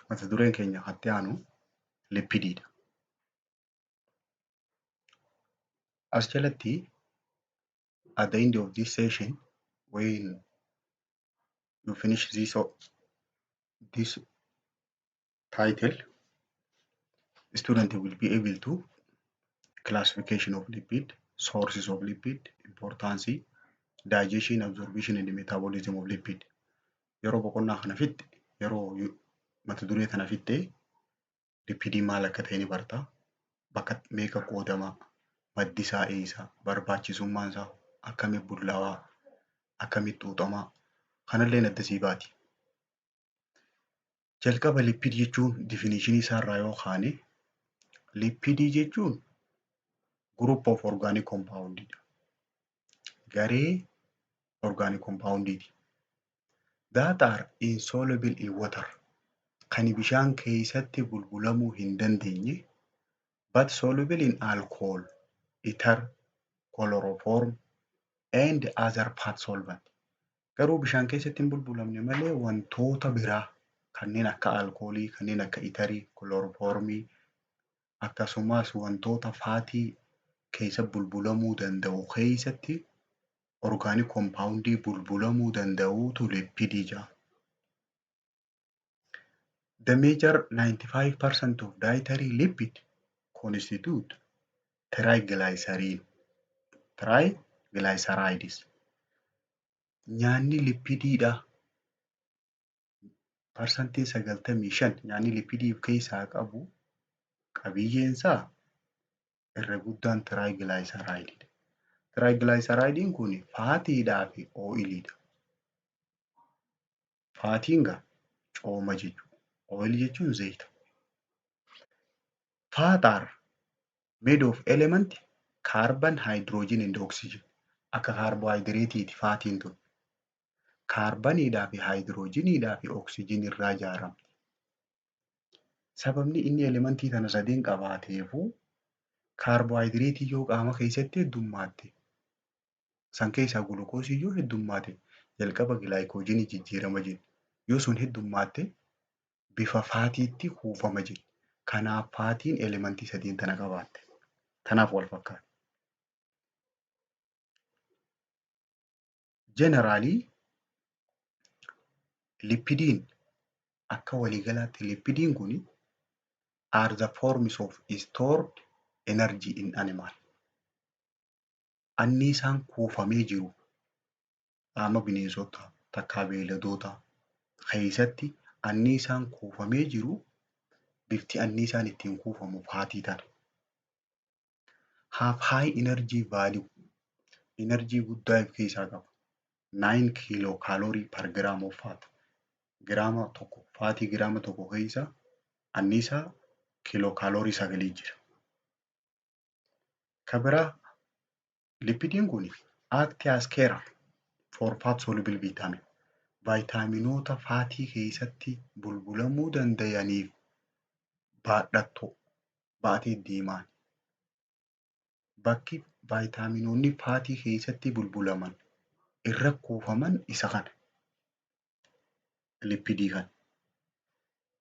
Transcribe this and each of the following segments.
mata dureen keenya hatti aanu lipidiidha. As jalatti at the end of this session, when you finish this title, student will be able to classification of lipid, sources of lipid, importance, digestion, absorption and metabolism of lipid. Yeroo boqonnaa kana fitte, yeroo mata duree kana fitte, lipidii maal akka ta'e ni barta. Bakka meeqa qoodama, maddi isaa eessa, barbaachisummaan isaa, akkamitti bullaa'aa, akkamitti xuuxamaa, kanallee addasii baati. Jalqaba lipidii jechuun definition isaarraa yoo kaane, lipidii jechuun group of organic compound dha. Garee organic compound ti. That are insoluble in water. Kan bishaan keessatti bulbulamuu hin dandeenye, but soluble in alcohol, ether, chloroform and other part solvent. Garuu bishaan keessatti hin bulbulamne malee wantoota biraa kanneen akka alkoolii, kanneen akka itarii, chloroformii akkasumas wantoota faatii keessa bulbulamuu danda'u keessatti organic compound bulbulamuu danda'uutu lipidii jedhama. The major 95% of dietary lipid constitute triglyceride. Triglycerides. Nyaanni lipidiidha. Parsantii 95 nyaanni lipidii keessaa qabu qabiyyeensaa irra guddaan triglyceride. Triglyceridein kun faatiidhaa fi ooyiliidha. Faatiin gaa cooma jechuudha. Oil jechuun zayita. Fat are made of element carbon, hydrogen and oxygen. Akka carbohydrateeti faatiin tun. Kaarbaniidhaa fi hydrogeniidhaa fi oxygen irraa ijaaramti. Sababni inni elementii kana sadeen qabaateefuu carbohydrate yoo qaama keessatti heddummaate, san keessaa gulukoosii yoo heddummaate jalqaba glycogenii jijjiirama jenna. Yoo sun heddummaate bifa faatiitti kuufama jenna. Kanaaf faatiin elementii sadeen tana qabaatte. Tanaaf wal fakkaata. Generally, lipidiin akka waliigalaatti lipidiin kun are the forms of stored energy in animal. Anniisaan kuufamee jiru qaama bineensota takkaa beeyladoota keessatti anniisaan kuufamee jiru bifti anniisaan ittiin kuufamu faatii tana. Have high energy value. Energy guddaa of keessaa qaba. 9 kilocalorie per gram of fat. Giraama tokko faatii giraama tokko keessa anniisaa kilokaaloorii 9 jira. Kabiraa lipidiin kun act as carrier for fat soluble vitamin. Vaayitaaminoota faatii keessatti bulbulamuu danda'aniif baadhattoo baatee deemaan. Bakki vaayitaaminoonni faatii keessatti bulbulaman irra kuufaman isa kana. Lipidii kana.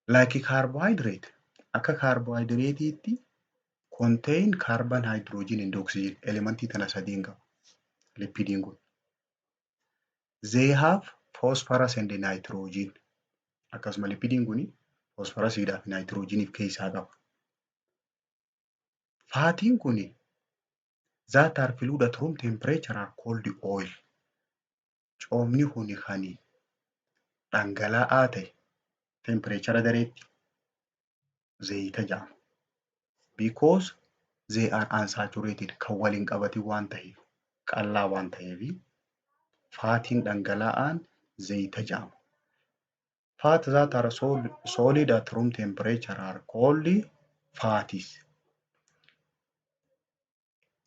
Like carbohydrate, akka carbohydrateetti contain carbon, hydrogen and oxygen. Elementii tana sadeen qaba. Lipidiin kun. They have phosphorus and nitrogen. Akkasuma lipidiin kun phosphorasiidhaa fi nitrogeniif keessaa qaba. Faatiin kun that are fluid at room temperature are called oil. Coomni kun kan dhangala'aa ta'e temperature dareetti zayita jedhama. Because they are unsaturated, kan waliin qabatin waan ta'eef, qallaa waan ta'eef faatiin dhangala'aan zayita jedhama. Fat that are solid at room temperature are called fats.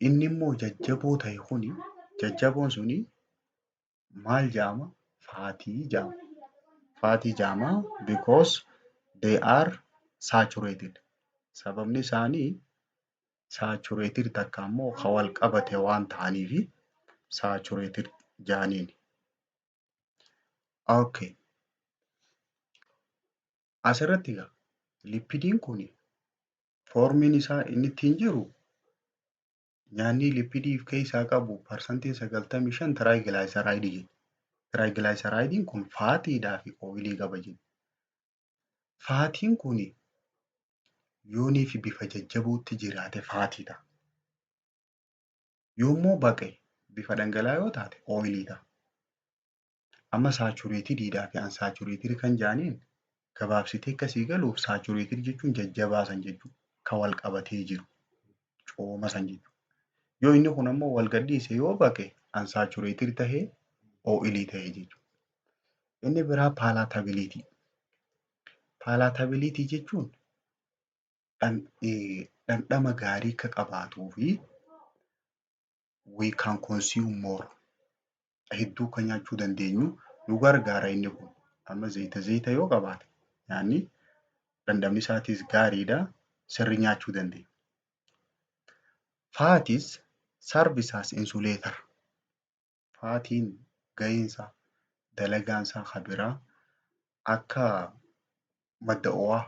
Inni immoo jajjaboo ta'e kuni jajjaboon suni maal jedhama? Faatii jedhama. Faatii jedhama because they are saturated. Sababni isaanii saturated takka immoo kan wal qabate waan ta'aniif saturated jedhaniin. Okay. Asirratti egaa lipidiin kun foormiin isaa inni ittiin jiru nyaanni lipidii of keessaa qabu parsantiin 95 tiraayigilaayisaaraayidii jedha. Tiraayigilaayisaaraayidiin kun faatiidhaa fi ooyilii qaba jenna. Faatiin kun yoonii fi bifa jajjabuutti jiraate faatii ta'a. Yommuu baqe bifa dhangala'aa yoo taate ooyilii ta'a. Amma saachuriitiidhaa fi ansaachureetirii kan jedhaniin gabaabsitee akkasii galuuf saachuriitirii jechuun jajjabaa san jechuudha. Kan wal qabatee jiru cooma san jechuudha. Yoo inni kun ammoo wal gadhiise yoo baqe ansaachureetirii tahee ooyilii tahee jechuudha. Inni biraa paalaatabiliitii. Paalaatabiliitii jechuun dhandhama gaarii akka qabaatuu fi we can consume more hedduu kan nyaachuu dandeenyu nu gargaara inni kun. Amma zayita yoo qabaate nyaanni dhandhamni isaatis gaariidha sirri nyaachuu dandeenya. Faatis sarbisaas insuleetar. Faatiin gaheensaa dalagaansaa kan biraa akka madda ho'aa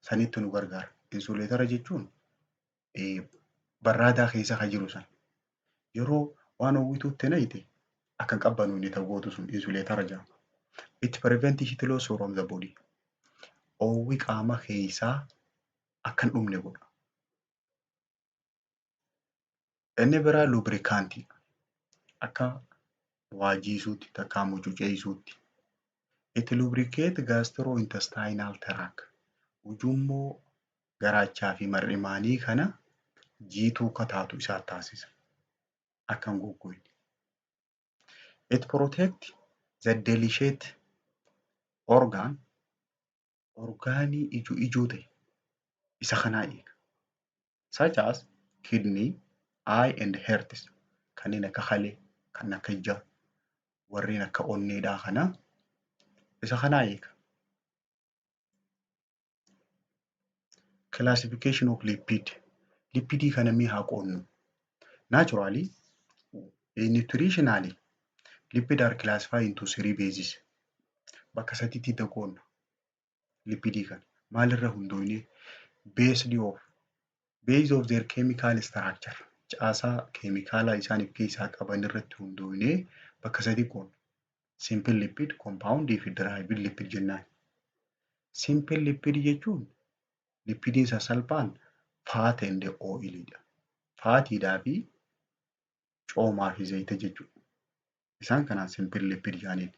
sanitti nu gargaara. Insuleetara jechuun barraadaa keessa kan jiru sana. Yeroo waan hawwituutti naqite akka hin qabbanoofne ta'u gootu sun insuleetara jedhama. It prevent heat loss from the body. Oowwi qaama keessaa akka hin dhumne godha. Inni biraa lubrikaantii. Akka waajjisuutti takkaa mucuceessuutti. It lubricate gastrointestinal tract. Ujummoo garaachaa fi mar'imaanii kana jiituu akka taatu isaa taasisa. Akka hin goggogne. It protect the delicate organ. Orgaanii ijoo ta'e isa kanaa eega. Such as kidney, eye and hearts. Kanneen akka halee, kan akka ijaa, warreen akka onneedhaa kana isa kanaa eega. Classification of lipid. Lipidii kana mee haa qoonnu. Naturally, nutritionally, lipid are classified into 3 bases. Bakka sadiitti qoonna. Lipidii kana maalirra hundoofne based of their chemical structure. Caasaa keemikaalaa isaan of keessaa qaban irratti hundoofne bakka sadii qoonna. Simple lipid, compound fi derived lipid jennaan. Simple lipid jechuun lipidiin sasalphaan fat and oilidha. Faatiidhaa fi coomaa fi zayita jechuudha. Isaan kanaan simple lipid jedhaniin.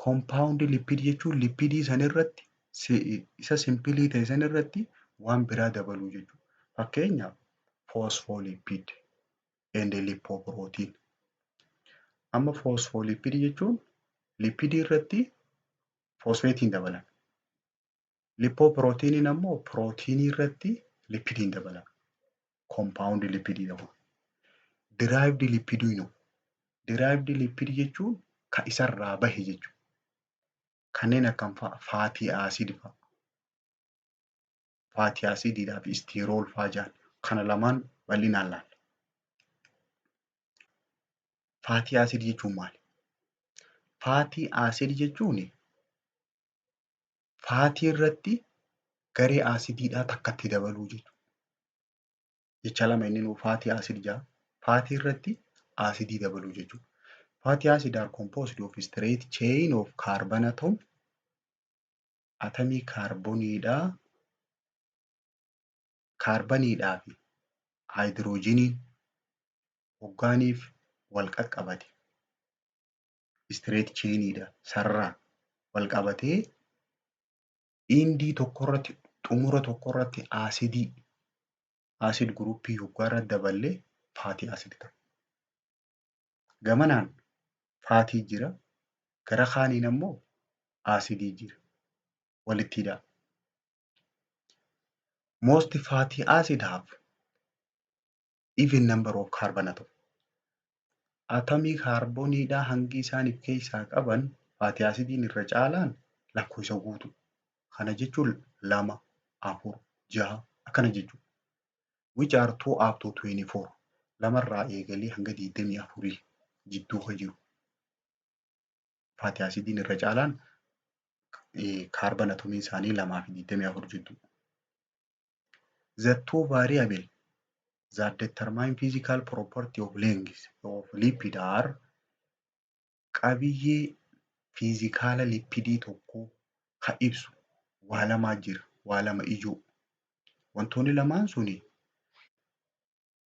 Compound lipid jechuun lipidii sanirratti isa simplii ta'e sanirratti waan biraa dabaluu jechuudha. Fakkeenyaaf phospholipid and lipoprotein. Amma phospholipid jechuun lipidii irratti fosfeetiin dabalan. Lipoproteiniin ammoo pirootiinii irratti lipidiin dabalan. Compound lipidii ta'u. Derived lipidiinoo. Derived lipid jechuun kan isarraa bahe jechuudha. Kanneen akka faatii aasiidii fa'a. Faatii aasiidiidhaa fi istiirool fa'aa jedhan. Kana lamaan bal'inaan laalla. Faatii aasiidii jechuun maali? Faatii aasiidii jechuun faatii irratti garee aasidiidhaa takkatti dabaluu jechuudha. Jecha lama inni nuu faatii aasiidii jedha. Faatii irratti aasidii dabaluu jechuudha. Fatty acids are composed of straight chain of carbon atom. Atomii kaarboniidhaa fi haayidroojiniin hoggaaniif wal qaqqabate. Straight chainidha. Sararaan wal qabatee indii tokkorratti xumura tokkorratti acid groupii hoggaarra daballee fatty acid ta'a. Gamanaan faatii jira. Gara kaaniin ammoo acidii jira. Walitti hidhaa. Most fatty acid have even number of carbon atom. Atomii kaarboniidhaa hangi isaan of keessaa qaban fatty acidiin irra caalaan lakkoofsa guutuu. Kana jechuun 2, 4, 6 akkana jechuudha. Which are 2 up to 24. Lamarraa eegalee hanga 24 jidduu kan jiru. Fatty acidiin irra caalaan carbon atomii isaanii 2 fi 24 jechuudha. The two variable that determine physical property of length of lipid are qabiyyee fiizikaala lipidii tokkoo kan ibsu waa lamaa jira. Waa lama ijoo. Wantoonni lamaan suni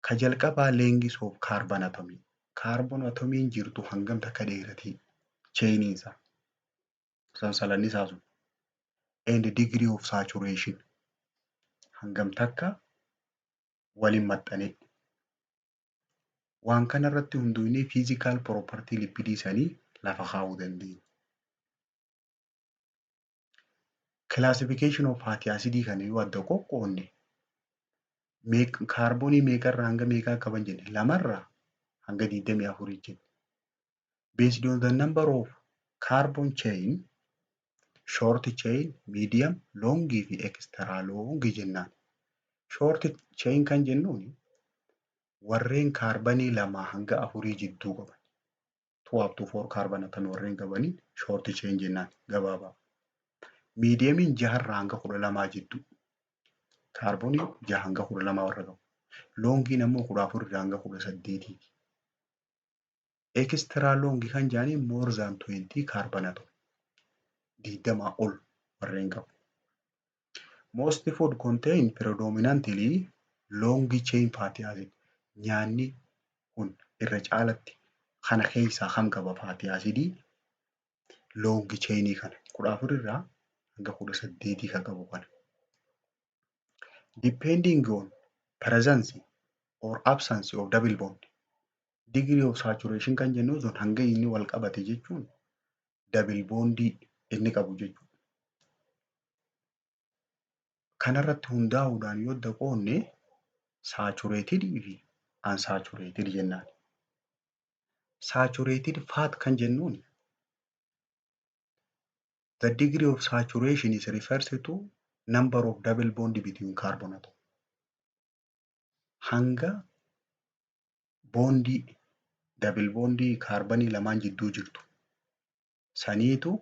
ka jalqabaa length of carbon atomii. Carbon atomiin jirtu hangam takka dheeratii chainiin isaa sansalanni isaa sun. And degree of saturation hangam takka waliin maxxanee. Waan kana irratti hundoofnee physical property lipidii sanii lafa kaa'uu dandeenya. Classification of fatty acid kana yoo adda qoqqoodne kaarboonii meeqarraa hanga meeqaa qaban jenne 2 hanga 24 jenne. Based on the number of carbon chain, short chain, medium, long fi extra long jennaan. Short chain kan jennuun warreen kaarbanii 2 hanga 4 jidduu qaban. 2 up to 4 carbon atomii warreen qabaniin short chain jennaan gabaabaa. Mediumiin 6 hanga 12 jidduu. Kaarboonii 6 hanga 12 warra qabu. Longiin ammoo 14 hanga 18. Extra long kan jedhanii more than 20 carbon atom. 20 ol warreen qabu. Most food contain predominantly long chain fatty acid. Nyaanni kun irra caalatti kana keessaa kam qaba fatty acidii long chainii kana 14 irraa hanga 18 kan qabu kana. Depending on presence or absence of double bond. Degree of saturation kan jennu sun hanga inni wal qabate jechuun double bondii inni qabu jechuudha. Kanarratti hundaa'uudhaan yoo qoodne saturated fi unsaturated jennaan. Saturated fat kan jennuun the degree of saturation is refers to number of double bond between carbon atom. Hanga bondii double bondii kaarbanii lamaan jidduu jirtu saniitu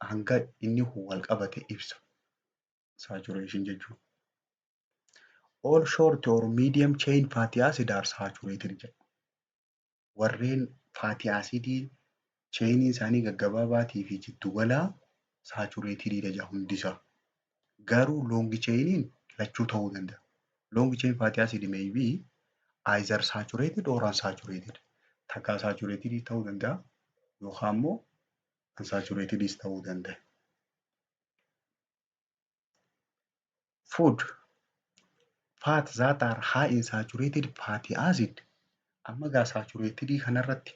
hanga inni wal qabate ibsa. Saturation jechuun. All short or medium chain fatty acid are saturated jedha. Warreen fatty acidii chainii isaanii gaggabaabaatii fi jiddu galaa saturated jedha hundisaa. Garuu long chainiin lachuu ta'uu danda'a. Long chain fatty acid may be either saturated or unsaturated. Takka saturated ta'uu danda'a yookaan immoo unsaturated ta'uu danda'a. Food fat that are high in saturated fatty acid amma gaa saturated kanarratti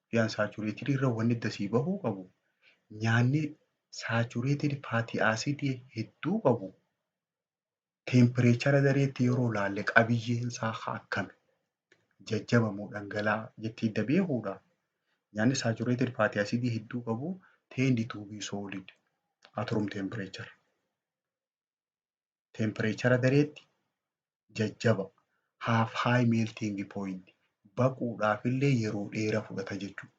fi unsaturated irra wanni dasii bahuu qabu nyaanni saturated fatty acid hedduu qabu temperature dareetti yeroo laalle qabiyyeen isaa akkami jajjabamoo dhangala'aa jettee adda beekuudha. Nyaanni saturated fatty acid hedduu qabu tend to be solid at room temperature. Temperature dareetti jajjaba have high melting point baquudhaaf illee yeroo dheeraa fudhata jechuudha.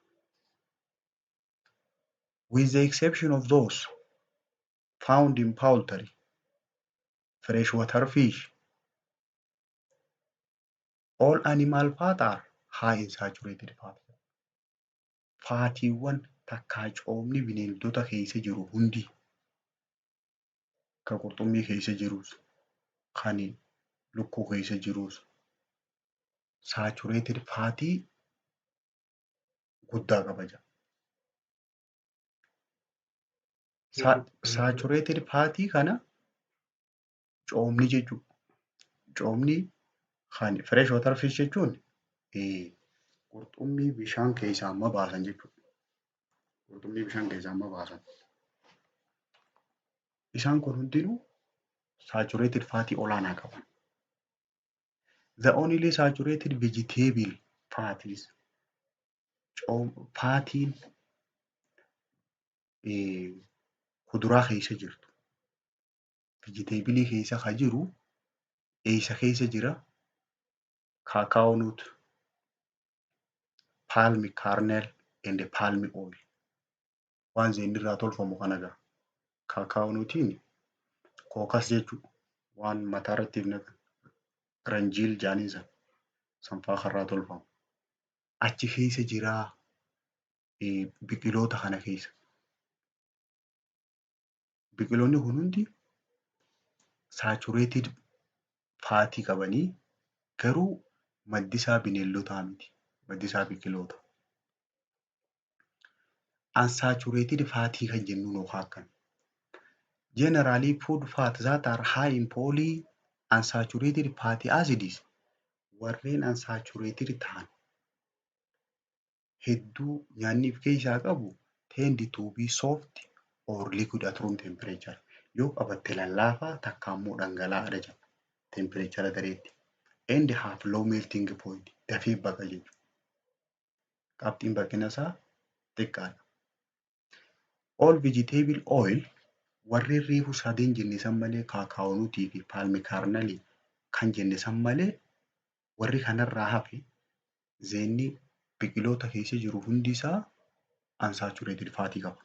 With the exception of those found in poultry, freshwater fish, all animal fat are high in saturated fat. Faatiiwwan takkaa coomni bineeldota keessa jiru hundi kan qurxummii keessa jirus kan lukkuu keessa jirus saturated faatii guddaa qaba jedha. Saturated faatii kana coomni jechuudha. Coomni kan fresh water fish jechuun qurxummii bishaan keessaa amma baasan jechuudha. Qurxummii bishaan keessaa amma baasan. Isaan kun hundinuu saturated faatii olaanaa qaban. The only saturated vegetable fat is faatiin kuduraa keessa jirtu. Vegetable keessa kan jiru eessa keessa jira? Cacao nut, palm kernel and palm oil. waan zeenni irraa tolfamu kana egaa kaakaa'uutiin kookas jechuudha. Waan mataa irratti naqan ranjiil jaaniin sanfaa karraa tolfamu. Achi keessa jiraa biqiloota kana keessa. Biqiloonni kun hundi saatureeted faatii qabanii garuu maddi isaa bineeldotaa miti. Maddi isaa biqiloota. Unsaturated faatii kan jennuun yookaan akkam. Generally food fats that are high in polyunsaturated fatty acids warreen unsaturated ta'an hedduu nyaanni of keessaa qabu tend to be soft or liquid at room temperature. Yoo qabatte lallaafaa takka immoo dhangala'aadha jedha. Temperature dareetti. And have low melting point. Dafee baqa jechuudha. Qabxiin baqqina isaa xiqqaadha. All vegetable oil warreen reefu sadeen jenne san malee kaakaa'oonuutii fi paalmikarnalii kan jenne san malee warri kanarraa hafe zeenni biqiloota keessa jiru hundi isaa unsaturated faatii qaba.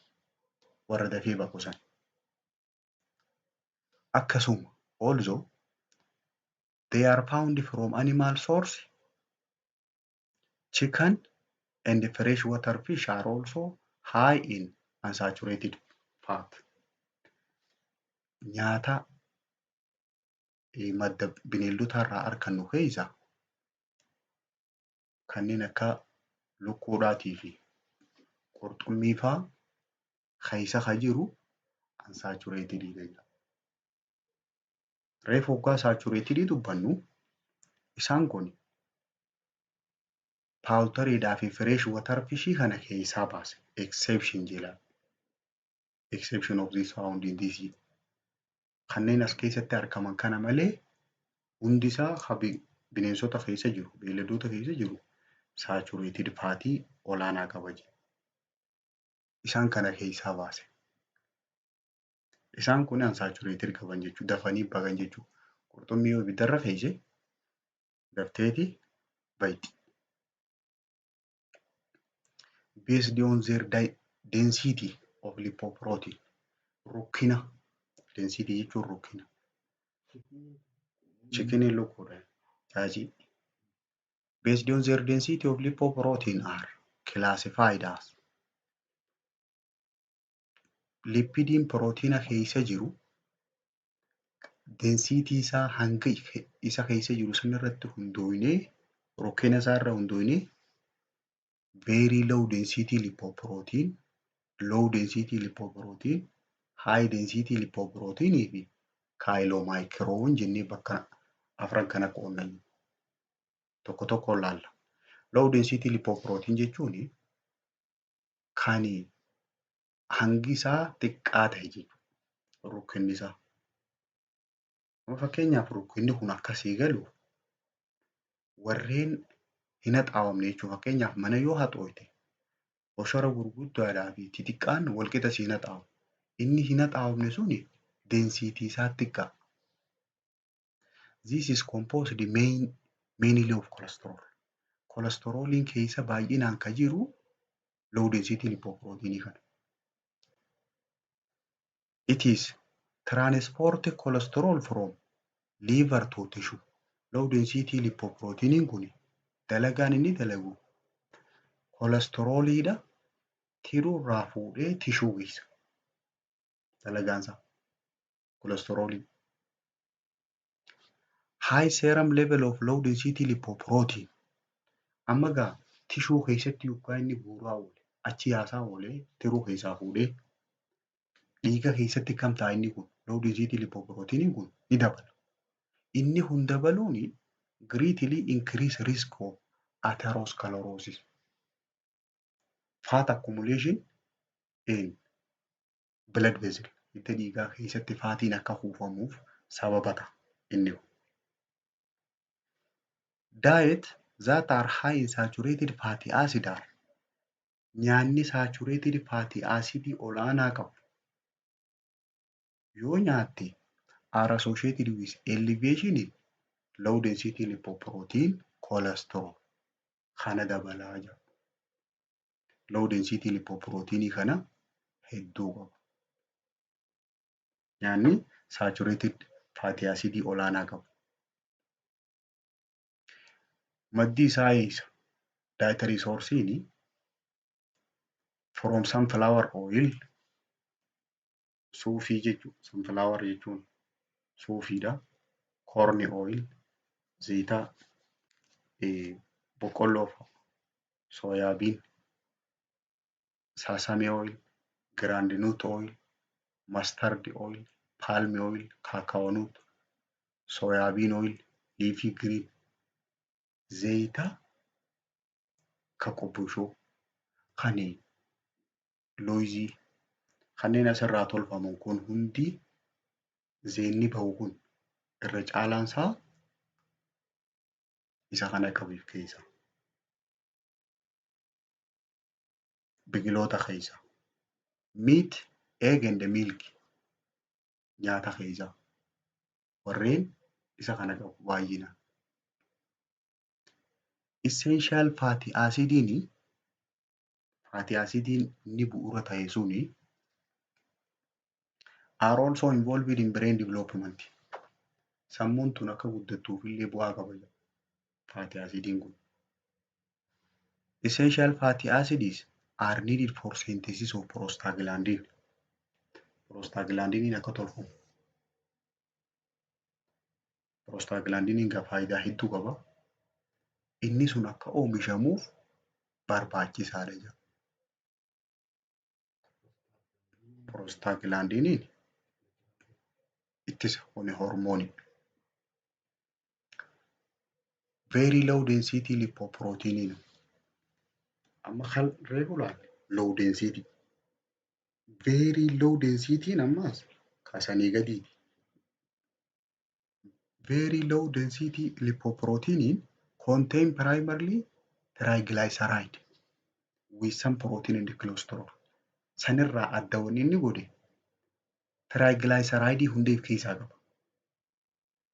Warra dafee baqu san. Akkasuma also they are found from animal source. Chicken and freshwater fish are also high in unsaturated fat. Nyaata madda bineeldota irraa argannu keessa kanneen akka lukkuudhaatii fi qurxummii fa'aa keessa kan jiru unsaturated dha. Reefu hoggaa saturated dubbannu isaan kun paawutariidhaa fi fresh water fishii kana keessaa baase exception jedhama. Exception of this found in this. Kanneen as keessatti argaman kana malee hundi isaa bineensota keessa jiru, beeyladoota keessa jiru saturated faatii olaanaa qaba jedha. Isaan kana keessaa baase. Isaan kun unsaturated qaban jechuudha. Dafanii baqan jechuudha. Qurxummii yoo ibiddarra keesse dafteeti bayti. Based on their density of lipoprotein. Rukkina. Density jechuun rukkina. Chicken lukkuudha. Jaajii. Based on their density of lipoprotein are classified as lipidiin proteiina keessa jiru density isaa hanga isa keessa jiru sanirratti hundoofnee rukkina isaa irra hundoofnee very low density lipoprotein, low density lipoprotein, high density lipoprotein fi chylomicron jennee bakka afran kana qoonnanii tokko tokko laalla. Low density lipoprotein jechuun kan hangi isaa xiqqaa ta'e jechuudha. Rukkinni isaa. Fakkeenyaaf rukkinni kun akkasii galu warreen hin haxaawamne jechuudha. Fakkeenyaaf mana yoo haxooyte boshora gurguddaadhaa fi xixiqqaan walqixa si hin haxaawu. Inni hin haxaawamne suni density isaa xiqqaa. This is composed mainly of cholesterol. Cholesteroliin keessa baay'inaan kan jiru low density lipoprotein kana. It is transport cholesterol from liver to tissue. Low density lipoprotein kun dalagaan inni dalagu cholesteroliidha tiruu irraa fuudhee tishuu geessa. Dalagaan isaa cholesterolii. High serum level of low density lipoprotein. Amma gaa tishuu keessatti yookaan inni guuraa oole achi yaasaa oolee tiruu keessaa fuudhee dhiiga keessatti kam ta'a inni kun low density lipoprotein kun ni dabala. Inni kun dabaluun greatly increase risk of atherosclerosis. Fat accumulation in blood vessel. Hidda dhiigaa keessatti faatiin akka kuufamuuf sababa ta'a inni kun. Diet that are high in saturated fatty acid are nyaanni saturated fatty acid olaanaa qabu yoo nyaatte are associated with elevation in low density lipoprotein cholesterol kana dabalaa jira. Low density lipoprotein kana hedduu qaba. Nyaanni saturated fatty acid olaanaa qaba. Maddi isaa eessa? Dietary source'n from sunflower oil, suufii jechuudha. Sunflower jechuun suufiidha. Corn oil, zayita boqqolloo, soyaabiin, sesame oil, groundnut oil, mustard oil, palm oil, cacao nut, soyaabiin oil, leafy green, zayita kakkobbishoo, kan loozii kanneen asirraa tolfaman kun hundi zeenni bahu kun irra caalaan isaa isa kana qabiif keessa. Biqiloota keessa. Meat, egg and milk nyaata keessa. Warreen isa kana qabu baay'inaan. Essential fatty acid'n inni bu'uura ta'e suni are also involved in brain development. Sammuun tun akka guddattuuf illee bu'aa qaba. Fatty acid'n kun. Essential fatty acids are needed for synthesis of prostaglandin. Prostaglandiniin akka tolfamu. Prostaglandiniin faayidaa hedduu qaba. Inni sun akka oomishamuuf barbaachisaadha jedha. Prostaglandiniin ittisa hormoonii. Very low density lipoprotein. Amma kan reefu laata? Low density. Very low density ammas kaasanii gadiiti. Very low density lipoprotein contain primarily triglyceride with some protein and cholesterol. Sanirraa adda wanni inni godhe triglyceride hunda of keessaa qaba.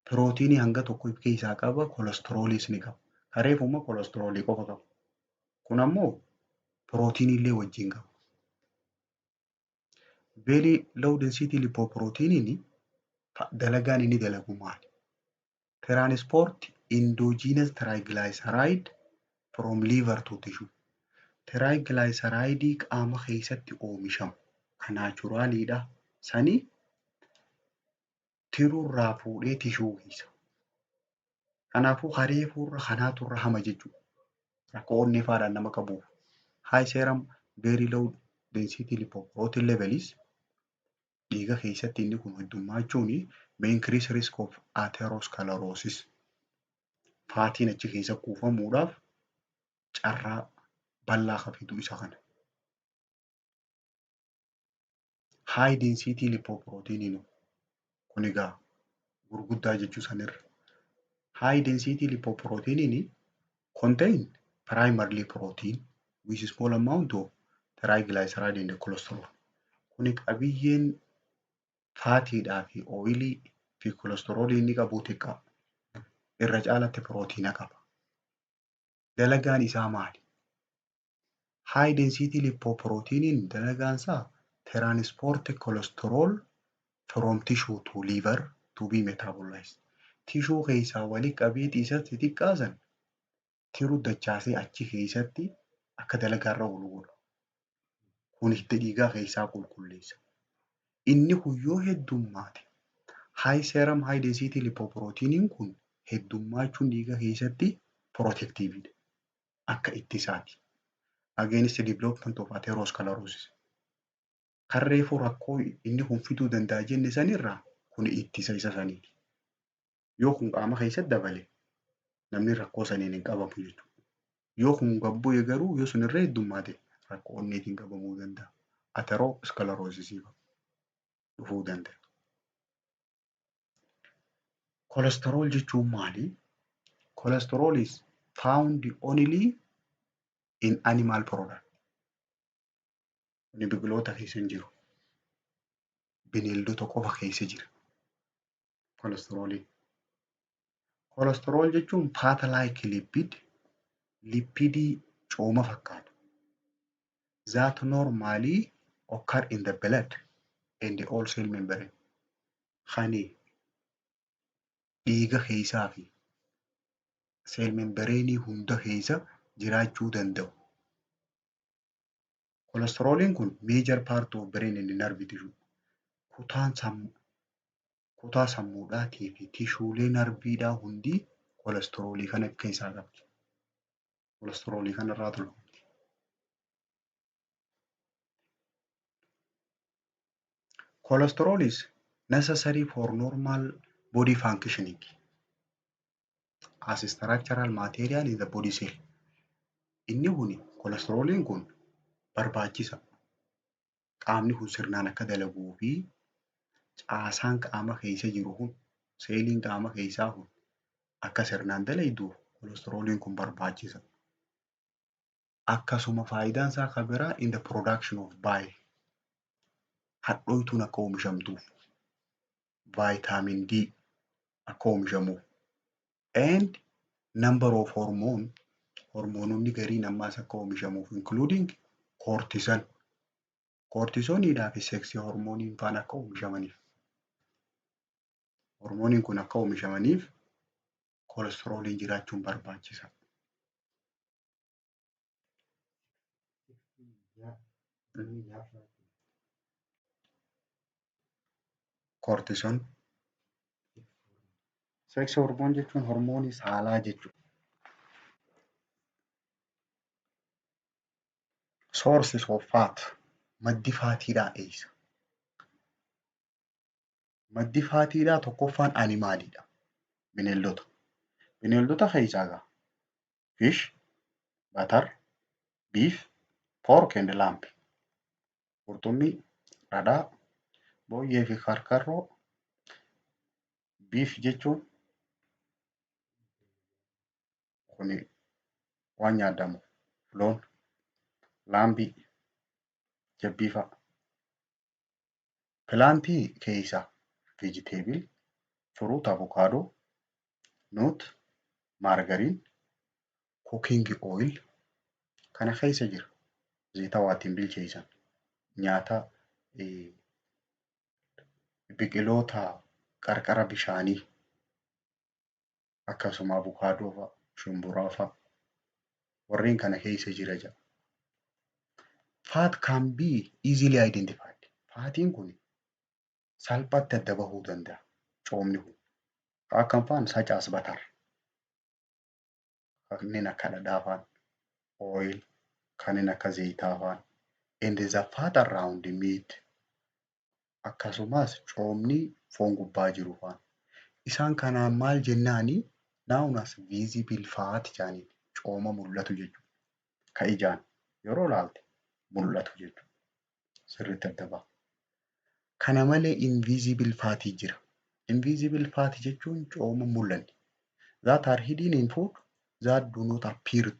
Pirootiinii hanga tokko of keessaa qaba, cholesteroliis ni qaba. Reefuma cholesterolii qofa qaba. Kun ammoo pirootiinii illee wajjin qaba. Very low density lipoprotein dalagaan inni dalagu maali? Transport endogenous triglyceride from liver to tissue. Triglyceride qaama keessatti oomishamu kan naachuraaliidha. Sani tiruurraa fuudhee tishuu keessa. Kanaafuu reefurra kanaaturra hama jechuudha. Rakkoo onneefaadhaan nama qabuuf. High serum very low density lipoprotein levels dhiiga keessatti inni kun heddummachuun may increase risk of atherosclerosis. Faatiin achi keessa kuufamuudhaaf carraa bal'aa qafitu isa kana. High density lipoprotein kun egaa gurguddaa jechuu sanirra. High density lipoprotein contain primarily protein with small amount of triglyceride and cholesterol. Kuni qabiyyeen faatiidhaa fi ooyilii fi cholesterolii inni qabu xiqqaa. Irra caalatti pirootiina qaba. Dalagaan isaa maali? High density lipoprotein dalagaan isaa transport cholesterol from tissue to liver to be metabolized. Tishuu keessaa walii qabee dhiisatti xiqqaasan tiruu dachaasee achi keessatti akka dalagaarra oolu godha. Kun hidda dhiigaa keessaa qulqulleessa. Inni kun yoo heddummaate high serum high density lipoprotein kun heddummachuun dhiiga keessatti protectividha. Akka ittisaati. Against the development of atherosclerosis. Kan reefu rakkoo inni kun fiduu danda'a jenne sanirraa kun ittisa isa saniiti. Yoo kun qaama keessatti dabale namni rakkoo saniin hin qabamu jechuudha. Yoo kun gabbu'e garuu yoo sun irra heddummaate rakkoo onneetiin qabamuu danda'a. Atherosclerosisiif dhufuu danda'a. Cholesterol jechuun maali? Cholesterol is found only in animal product. Inni biqiloota keessa hin jiru. Bineeldota qofa keessa jira. Cholesterolii. Cholesterol jechuun fat like lipid, lipidii cooma fakkaatu. That normally occur in the blood and all cell membrane. Kani dhiiga keessaa fi cell membrane hunda keessa jiraachuu danda'u. Kolesterooliin kun major part of brain and nerve tissue. Kutaa sammuudhaatii fi tishuulee narviidhaa hundi kolesteroolii kana keessaa qabdi. Kolesteroolii kanarraa tolfamti. Cholesterol is necessary for normal body functioning as a structural material in the body cell. Inni kun kolesterooliin kun barbaachisa. Qaamni kun sirnaan akka dalaguu fi caasaan qaama keessa jiru kun seeliin qaama keessaa kun akka sirnaan dalayduuf kolesterooliin kun barbaachisa. Akkasuma faayidaan isaa kan biraa in the production of bile. Hadhooytuun akka oomishamtuuf. Vitamin D akka oomishamuuf. And number of hormoononni gariin ammaas akka oomishamuuf including cortisol. Cortisoniidhaa fi seksii hormooniin faan akka oomishamaniif. Hormooniin kun akka oomishamaniif kolesterooliin jiraachuun barbaachisa. Cortisol. Seksii hormoon jechuun hormoonii saalaa jechuudha. Sources of fat. Maddi faatiidhaa eessa? Maddi faatiidhaa tokkoffaan animaalidha. Bineeldota. Bineeldota keessaa egaa fish, butter, beef, pork and lamb. Qurxummii, dhadhaa, booyyee fi karkarroo. Beef jechuun kun waan nyaatamu loon, laambii, jabbii fa'a. Pilaantii keessaa vegetable, fruit, avocado, nut, margarine, cooking oil kana keessa jira. Zayita waa ittiin bilcheessan. Nyaata biqiloota qarqara bishaanii akkasuma avocadoo fa'a, shumburaa fa'a. Warreen kana keessa jira jedha. Fat can be easily identified. Faatiin kun salphaatti adda bahuu danda'a. Coomni kun akkam fa'aan sacaas batar. Kanneen akka dhadhaa fa'aan, oil, kanneen akka zayitaa fa'aan. And the fat around the meat. Akkasumas coomni foon gubbaa jiru fa'aan. Isaan kanaan maal jennaanii? Known as visible fat jedhanii cooma mul'atu jechuudha. Ka ijaan yeroo ilaalte mul'atu jechuudha. Sirriitti adda ba'a. Kana malee invisible fat jira. Invisible fat jechuun cooma mul'anne. That are hidden in food that do not appear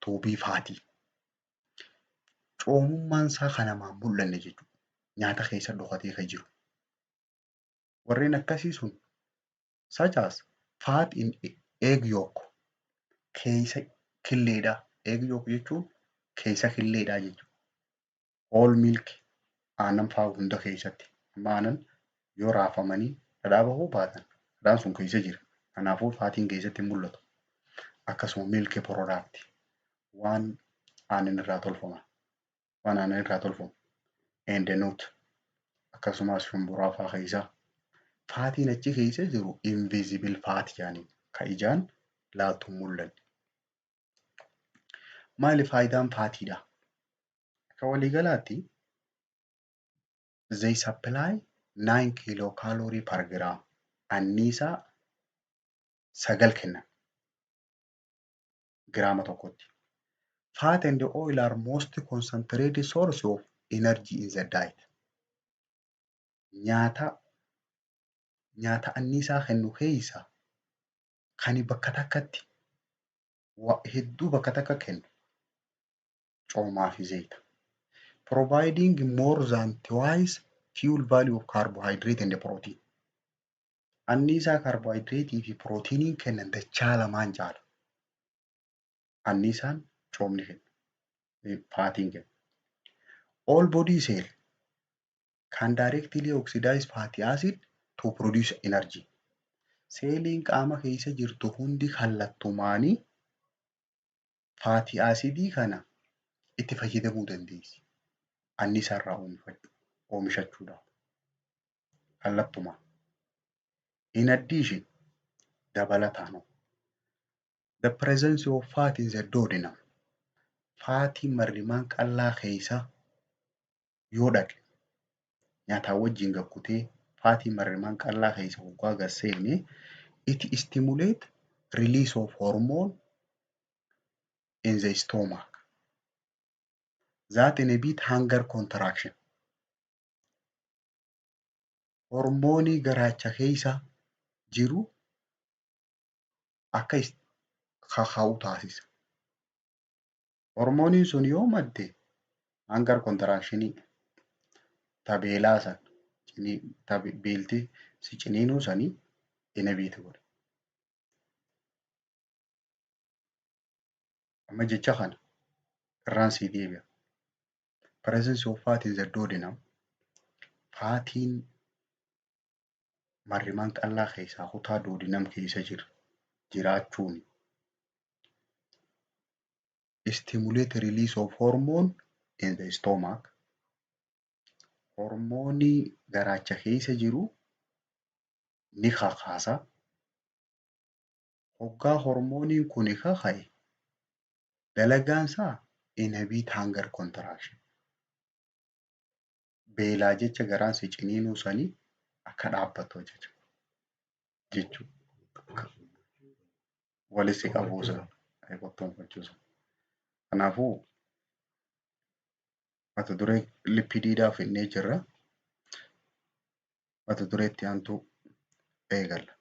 to be fatty. Coomummaan isaa kan namaan mul'anne jechuudha. Nyaata keessa dhokatee kan jiru. Warreen akkasii sun such as fat in egg yolk. Keessa killeedhaa. Egg yolk jechuun keessa killeedhaa jechuudha. Whole milk aannan fa'aa hunda keessatti. Aannan yoo raafamanii dhadhaa bahuu baatan dhadhaan sun keessa jira. Kanaafuu faatiin keessatti mul'atu. Akkasuma milk product waan aannan irraa tolfaman. Waan aannan irraa tolfamu. And nut akkasumas shumburaa fa'aa keessaa. Faatiin achi keessa jiru invisible fat jedhanii ka ijaan laaltu mul'anne. Maali faayidaan faatiidha? Akka waliigalaatti they supply 9 kilocalorie per gram. Anniisaa 9 kennan giraama tokkotti. Fat and oil are most concentrated source of energy in the diet. Nyaata anniisaa kennu keessa kan bakka takkatti hedduu bakka takka kennu coomaa fi zayita. Providing more than twice fuel value of carbohydrate and protein. Anniisaa carbohydrate fi proteiniin kennan dachaa lamaan caala. Anniisaan coomni kenna. Faatiin kenna. All body cell can directly oxidize fatty acid to produce energy. Seeliin qaama keessa jirtu hundi kallattumaanii fatty acidii kana itti fayyadamuu dandeessi. Annisaa irraa oomishachuudhaaf. Kallattumaan. In addition, dabalataan the presence of fat in the duodenum. Faatiin marrimaan qal'aa keessa yoo dhaqe nyaataa wajjin gakkutee faatiin marrimaan qal'aa keessa hoggaa gad seene it stimulate release of hormone in the stomach that inhibit hunger contraction. Hormoonii garaacha keessa jiru akka kaka'u taasisa. Hormooniin sun yoo madde hunger contraction beelaa san beeltii si ciniinuu sanii inhibit godha. Amma jecha kana irraan sii deebi'a. Presence of fat in the duodenum. Faatiin marrimaan qal'aa keessaa kutaa duodenum keessa jiraachuun stimulate release of hormone in the stomach. Hormoonii garaacha keessa jiru ni kakaasa. Hoggaa hormooniin kun kaka'e dalagaan isaa inhibit hunger contraction. Beelaa jecha garaan si ciniinuu sanii akka dhaabbatu jechuudha. Walitti qabuusa qottoonfachuusa. Kanaafuu mata duree lipidiidhaaf innee jirra. Mata duree itti aantu eegalla.